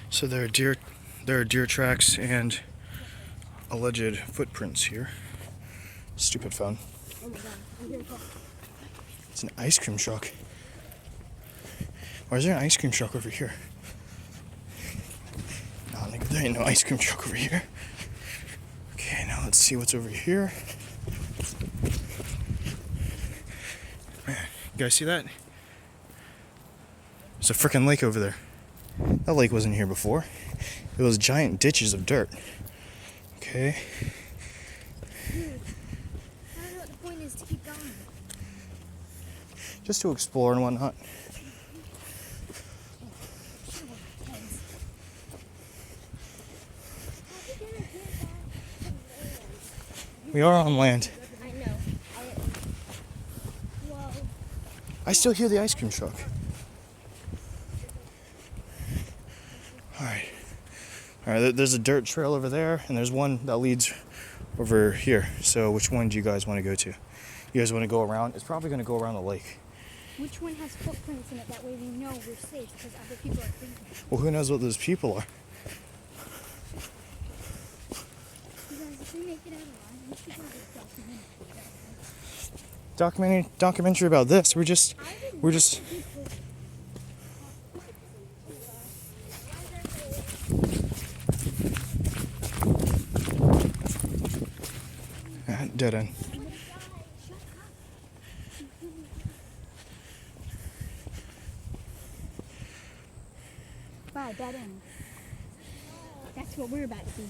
So there are deer tracks and alleged footprints here. Stupid phone. It's an ice cream truck. Why is there an ice cream truck over here? No, nigga, there ain't no ice cream truck over here. Okay, now let's see what's over here. Man, you guys see that? There's a freaking lake over there. That lake wasn't here before. It was giant ditches of dirt. Okay. Dude, I don't know what the point is to keep going. Just to explore and whatnot. We are on land. I know. Whoa. I still hear the ice cream truck. Alright. Alright, there's a dirt trail over there, and there's one that leads over here. So which one do you guys want to go to? You guys want to go around? It's probably going to go around the lake. Which one has footprints in it? That way we know we're safe because other people are thinking. Well, who knows what those people are? You guys, if we make it out alive, we should have a Documentary about this. We're just dead end. Wow, dead end. That's what we're about to be.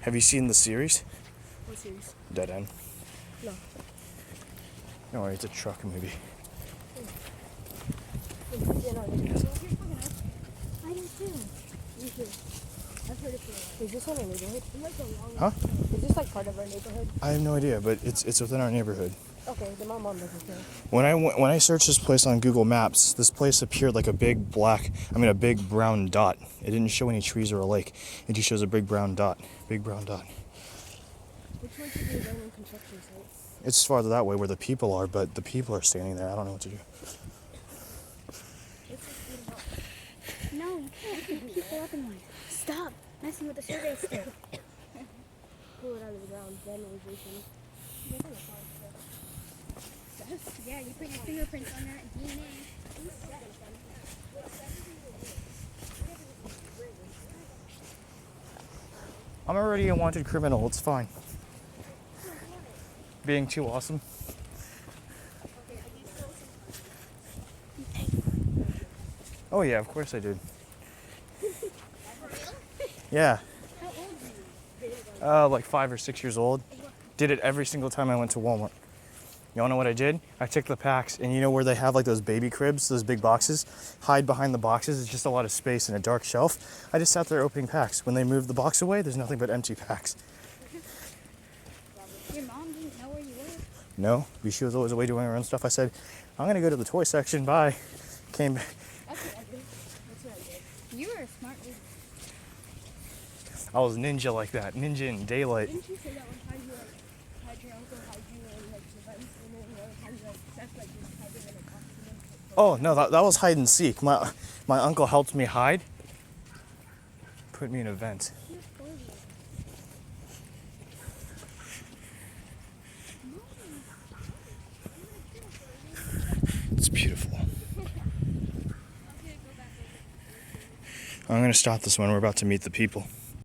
Have you seen the series? What series? Dead End. No. No worries, it's a truck movie. I do too. Me too. I've heard it before. Is this on our neighborhood? Huh? Is this like part of our neighborhood? I have no idea, but it's within our neighborhood. Okay, then my mom doesn't care. When I searched this place on Google Maps, this place appeared like a big brown dot. It didn't show any trees or a lake. It just shows a big brown dot. Big brown dot. Which one should be a random construction site? It's farther that way where the people are, but the people are standing there. I don't know what to do. No, you can't keep people up in one. Stop messing with the survey stick. Pull it out of the ground, then revision. Yeah, you put your fingerprints on that DNA. I'm already a wanted criminal. It's fine. Being too awesome. Oh yeah, of course I did. Yeah. How old are you? Like 5 or 6 years old. Did it every single time I went to Walmart. Y'all know what I did? I took the packs, and you know where they have like those baby cribs, those big boxes? Hide behind the boxes. It's just a lot of space and a dark shelf. I just sat there opening packs. When they moved the box away, there's nothing but empty packs. Your mom didn't know where you were? No, she was always away doing her own stuff. I said, I'm gonna go to the toy section. Bye. Came back. That's what I did. That's what I did. You were a smart dude. I was ninja like that. Ninja in daylight. Didn't you say that one time you like had your uncle hide you in like the vents and then the other time you like that's like just hiding in a costume? Oh no, that was hide and seek. My uncle helped me hide. Put me in a vent. It's beautiful. I'm gonna stop this one. We're about to meet the people.